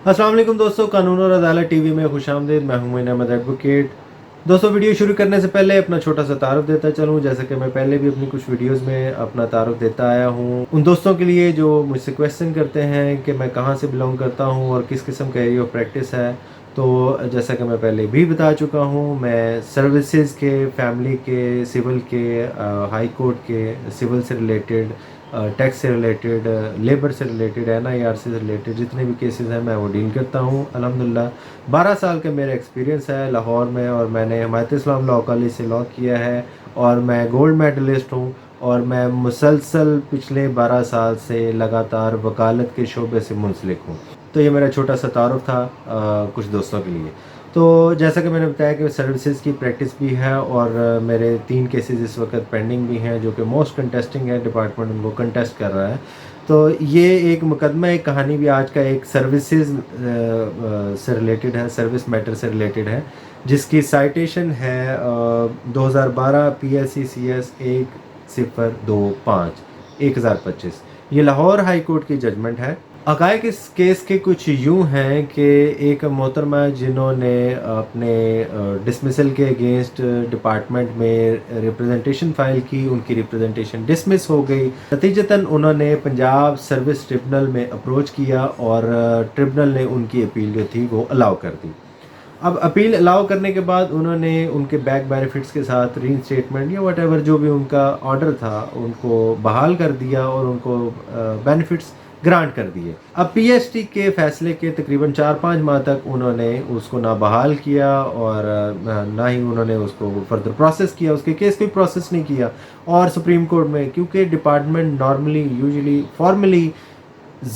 अस्सलाम वालेकुम दोस्तों, कानून और अदालत टीवी में खुशामदीद। मैं हूं मोइन अहमद एडवोकेट। दोस्तों, वीडियो शुरू करने से पहले अपना छोटा सा तारुफ देता चलूं, जैसे कि मैं पहले भी अपनी कुछ वीडियोस में अपना तारुफ देता आया हूं। उन दोस्तों के लिए जो मुझसे क्वेश्चन करते हैं कि मैं कहां से बिलोंग करता हूं और किस किस्म का एरिया ऑफ प्रैक्टिस है, तो जैसा कि मैं पहले भी बता चुका हूं, मैं सर्विसेज के, फैमिली के, सिविल के, हाई कोर्ट के, सिविल से रिलेटेड, टैक्स से रिलेटेड, लेबर से रिलेटेड, एनआईआरसी से रिलेटेड जितने भी केसेस हैं मैं वो डील करता हूँ। अल्हम्दुलिल्लाह 12 साल का मेरा एक्सपीरियंस है लाहौर में, और मैंने हिमायत इस्लाम लॉ कॉलेज से लॉ किया है, और मैं गोल्ड मेडलिस्ट हूँ। और मैं मुसलसल पिछले 12 साल से लगातार वकालत के शोबे से मुंसलिक हूँ। तो ये मेरा छोटा सा तारुफ था कुछ दोस्तों के लिए। तो जैसा कि मैंने बताया कि सर्विसेज की प्रैक्टिस भी है, और मेरे 3 केसेस इस वक्त पेंडिंग भी हैं जो कि मोस्ट कंटेस्टिंग है, डिपार्टमेंट उनको कंटेस्ट कर रहा है। तो ये एक मुकदमा, एक कहानी भी आज का एक सर्विसेज से रिलेटेड है, सर्विस मैटर से रिलेटेड है, जिसकी साइटेशन है 2012 PSC CS 1025 1025। ये लाहौर हाई कोर्ट की जजमेंट है। हक़ाइक़ इस केस के कुछ यूँ हैं कि एक मोहतरमा जिन्होंने अपने डिसमिसल के अगेंस्ट डिपार्टमेंट में रिप्रेजेंटेशन फ़ाइल की, उनकी रिप्रेजेंटेशन डिसमिस हो गई। नतीजतन उन्होंने पंजाब सर्विस ट्रिब्यूनल में अप्रोच किया, और ट्रिब्यूनल ने उनकी अपील जो थी वो अलाउ कर दी। अब अपील अलाउ करने के बाद उन्होंने उनके बैक बेनिफिट्स के साथ रीइंस्टेटमेंट या व्हाटएवर जो भी उनका ऑर्डर था उनको बहाल कर दिया, और उनको बेनिफिट्स ग्रांट कर दिए। अब PST के फैसले के तकरीबन 4-5 माह तक उन्होंने उसको ना बहाल किया, और ना ही उन्होंने उसको फर्दर प्रोसेस किया, उसके केस कोई प्रोसेस नहीं किया। और सुप्रीम कोर्ट में, क्योंकि डिपार्टमेंट नॉर्मली यूजुअली फॉर्मली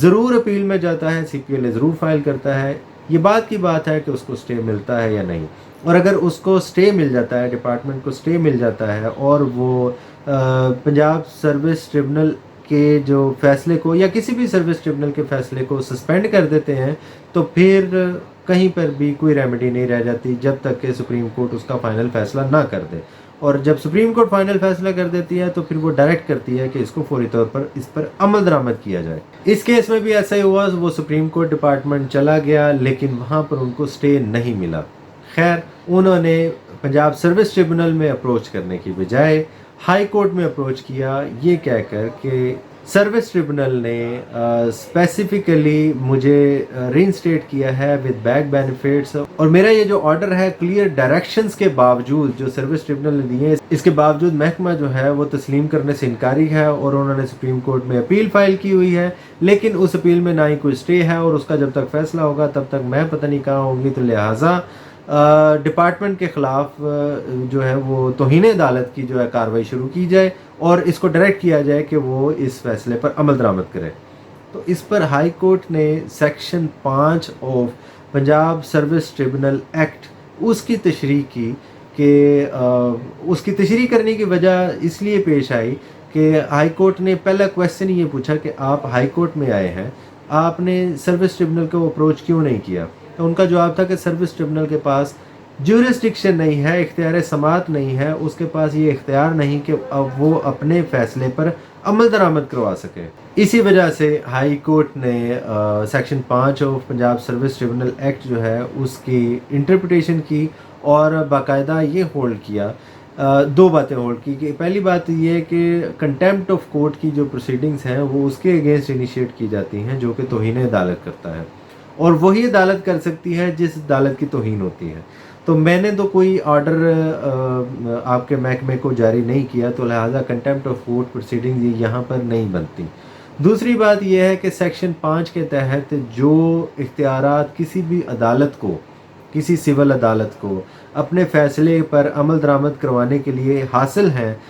ज़रूर अपील में जाता है, CPLA ज़रूर फाइल करता है, ये बात की बात है कि उसको स्टे मिलता है या नहीं। और अगर उसको स्टे मिल जाता है, डिपार्टमेंट को स्टे मिल जाता है, और वो पंजाब सर्विस ट्रिब्यूनल के जो फैसले को या किसी भी सर्विस ट्रिब्यूनल के फैसले को सस्पेंड कर देते हैं, तो फिर कहीं पर भी कोई रेमेडी नहीं रह जाती जब तक कि सुप्रीम कोर्ट उसका फाइनल फैसला ना कर दे। और जब सुप्रीम कोर्ट फाइनल फैसला कर देती है तो फिर वो डायरेक्ट करती है कि इसको फौरी तौर पर इस पर अमल दरामद किया जाए। इस केस में भी ऐसा ही हुआ, वो सुप्रीम कोर्ट डिपार्टमेंट चला गया, लेकिन वहाँ पर उनको स्टे नहीं मिला। खैर, उन्होंने पंजाब सर्विस ट्रिब्यूनल में अप्रोच करने की बजाय हाई कोर्ट में अप्रोच किया, ये कहकर कि सर्विस ट्रिब्यूनल ने स्पेसिफिकली मुझे रीइंस्टेट किया है विद बैक बेनिफिट्स, और मेरा ये जो ऑर्डर है क्लियर डायरेक्शंस के बावजूद जो सर्विस ट्रिब्यूनल ने दिए, इसके बावजूद महकमा जो है वो तस्लीम करने से इनकारी है, और उन्होंने सुप्रीम कोर्ट में अपील फाइल की हुई है। लेकिन उस अपील में ना ही कोई स्टे है, और उसका जब तक फैसला होगा तब तक मैं पता नहीं कहाँ होंगी। तो लिहाजा डिपार्टमेंट के ख़िलाफ़ जो है वो तौहीन अदालत की जो है कार्रवाई शुरू की जाए, और इसको डायरेक्ट किया जाए कि वो इस फैसले पर अमल दरामद करे। तो इस पर हाई कोर्ट ने section 5 of Punjab service tribunal act उसकी तशरीह की, कि उसकी तशरीह करने की वजह इसलिए पेश आई कि हाई कोर्ट ने पहला क्वेश्चन ये पूछा कि आप हाई कोर्ट में आए हैं, आपने सर्विस ट्रिब्यूनल को अप्रोच क्यों नहीं किया। तो उनका जवाब था कि सर्विस ट्रिब्यूनल के पास ज्यूरिसडिक्शन नहीं है, इख्तियार समात नहीं है, उसके पास ये इख्तियार नहीं कि अब वो अपने फैसले पर अमल दरामद करवा सके। इसी वजह से हाई कोर्ट ने section 5 of Punjab service tribunal act जो है उसकी इंटरप्रिटेशन की, और बाकायदा ये होल्ड किया, 2 बातें होल्ड की। कि पहली बात ये है कि कंटेम्प्ट ऑफ कोर्ट की जो प्रोसीडिंग्स हैं वो उसके अगेंस्ट इनिशिएट की जाती हैं, जो कि तौहीन अदालत करता है, और वही अदालत कर सकती है जिस अदालत की तौहीन होती है। तो मैंने तो कोई ऑर्डर आपके महकमे को जारी नहीं किया, तो लिहाजा कंटेम्प्ट ऑफ कोर्ट प्रोसीडिंग ये यहाँ पर नहीं बनती। दूसरी बात यह है कि सेक्शन 5 के तहत जो इख्तियारात किसी भी अदालत को, किसी सिविल अदालत को अपने फ़ैसले पर अमल दरामद करवाने के लिए हासिल हैं,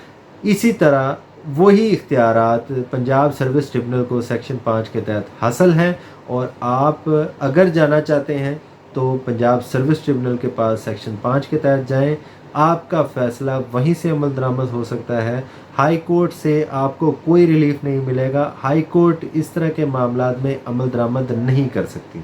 इसी तरह वही इख्तियारात पंजाब सर्विस ट्रिब्यूनल को सेक्शन 5 के तहत हासिल हैं। और आप अगर जाना चाहते हैं तो पंजाब सर्विस ट्रिब्यूनल के पास सेक्शन 5 के तहत जाएं, आपका फ़ैसला वहीं से अमल दरामद हो सकता है। हाई कोर्ट से आपको कोई रिलीफ नहीं मिलेगा, हाई कोर्ट इस तरह के मामलात में अमल दरामद नहीं कर सकती।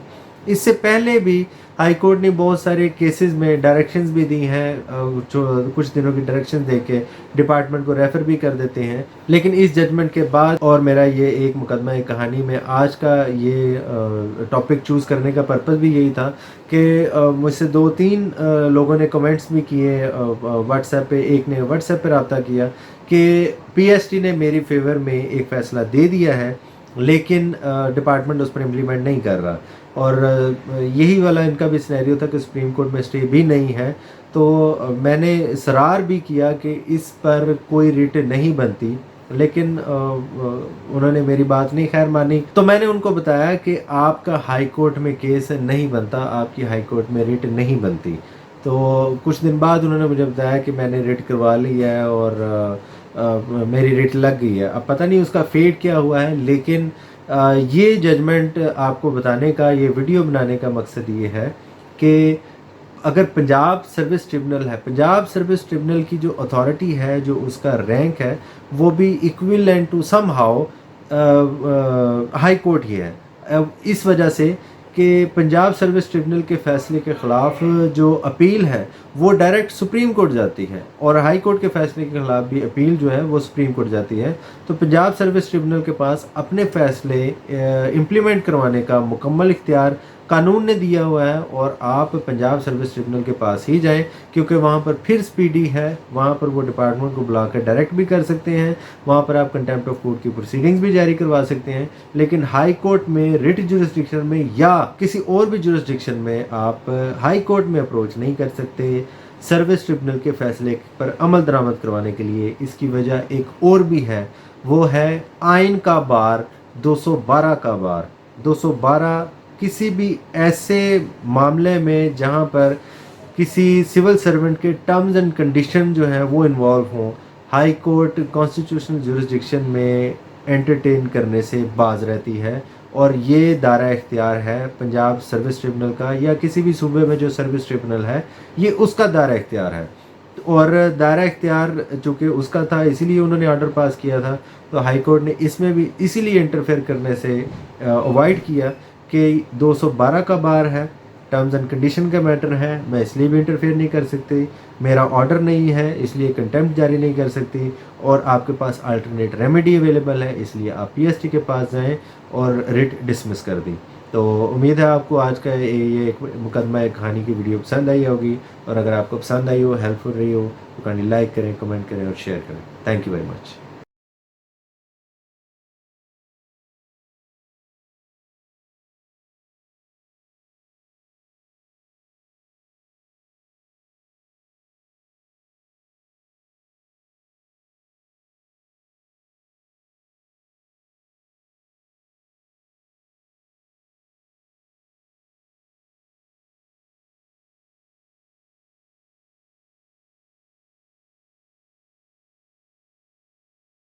इससे पहले भी हाई कोर्ट ने बहुत सारे केसेस में डायरेक्शंस भी दी हैं, जो कुछ दिनों की डायरेक्शन दे के डिपार्टमेंट को रेफ़र भी कर देते हैं। लेकिन इस जजमेंट के बाद और मेरा ये एक मुकदमा एक कहानी में आज का ये टॉपिक चूज़ करने का पर्पस भी यही था कि मुझसे 2-3 लोगों ने कमेंट्स भी किए व्हाट्सएप पे। एक ने व्हाट्सएप पे रब्ता किया कि पीएसटी ने मेरी फेवर में एक फ़ैसला दे दिया है, लेकिन डिपार्टमेंट उस पर इम्प्लीमेंट नहीं कर रहा। और यही वाला इनका भी सिनेरियो था कि सुप्रीम कोर्ट में स्टे भी नहीं है। तो मैंने इसरार भी किया कि इस पर कोई रिट नहीं बनती, लेकिन उन्होंने मेरी बात नहीं खैर मानी। तो मैंने उनको बताया कि आपका हाई कोर्ट में केस नहीं बनता, आपकी हाई कोर्ट में रिट नहीं बनती। तो कुछ दिन बाद उन्होंने मुझे बताया कि मैंने रिट करवा ली है और मेरी रिट लग गई है। अब पता नहीं उसका फेट क्या हुआ है, लेकिन ये जजमेंट आपको बताने का, ये वीडियो बनाने का मकसद ये है कि अगर पंजाब सर्विस ट्रिब्यूनल है, पंजाब सर्विस ट्रिब्यूनल की जो अथॉरिटी है, जो उसका रैंक है, वो भी equivalent to somehow high court ही है। अब इस वजह से कि पंजाब सर्विस ट्रिब्यूनल के फैसले के ख़िलाफ़ जो अपील है वो डायरेक्ट सुप्रीम कोर्ट जाती है, और हाई कोर्ट के फैसले के ख़िलाफ़ भी अपील जो है वो सुप्रीम कोर्ट जाती है। तो पंजाब सर्विस ट्रिब्यूनल के पास अपने फ़ैसले इम्प्लीमेंट करवाने का मुकम्मल इख्तियार कानून ने दिया हुआ है, और आप पंजाब सर्विस ट्रिब्यूनल के पास ही जाएं, क्योंकि वहाँ पर फिर स्पीडी है, वहाँ पर वो डिपार्टमेंट को बुला कर डायरेक्ट भी कर सकते हैं, वहाँ पर आप कंटेम्प्ट ऑफ कोर्ट की प्रोसीडिंग्स भी जारी करवा सकते हैं। लेकिन हाई कोर्ट में रिट जुरिस्डिक्शन में या किसी और भी जुरिस्डिक्शन में आप हाई कोर्ट में अप्रोच नहीं कर सकते सर्विस ट्रिब्यूनल के फैसले पर अमल दरामद करवाने के लिए। इसकी वजह एक और भी है, वो है आइन का बार 212 का बार। 212 किसी भी ऐसे मामले में जहां पर किसी सिविल सर्वेंट के टर्म्स एंड कंडीशन जो है वो इन्वॉल्व हों, हाई कोर्ट कॉन्स्टिट्यूशनल जुरिस्डिक्शन में एंटरटेन करने से बाज रहती है। और ये दायरा इख्तियार है पंजाब सर्विस ट्रिब्यूनल का, या किसी भी सूबे में जो सर्विस ट्रिब्यूनल है, ये उसका दायरा इख्तियार है। और दायरा इख्तियार चूँकि उसका था, इसीलिए उन्होंने ऑर्डर पास किया था। तो हाई कोर्ट ने इसमें भी इसीलिए इंटरफेयर करने से अवॉइड किया कि 212 का बार है, टर्म्स एंड कंडीशन का मैटर है, मैं इसलिए भी इंटरफेयर नहीं कर सकती, मेरा ऑर्डर नहीं है इसलिए कंटेम्प्ट जारी नहीं कर सकती, और आपके पास अल्टरनेट रेमेडी अवेलेबल है, इसलिए आप पीएसटी के पास जाएं और रिट डिसमिस कर दी। तो उम्मीद है आपको आज का ये एक मुकदमा एक कहानी की वीडियो पसंद आई होगी, और अगर आपको पसंद आई हो, हेल्पफुल रही हो, तो काइंडली लाइक करें, कमेंट करें और शेयर करें। Thank you very much.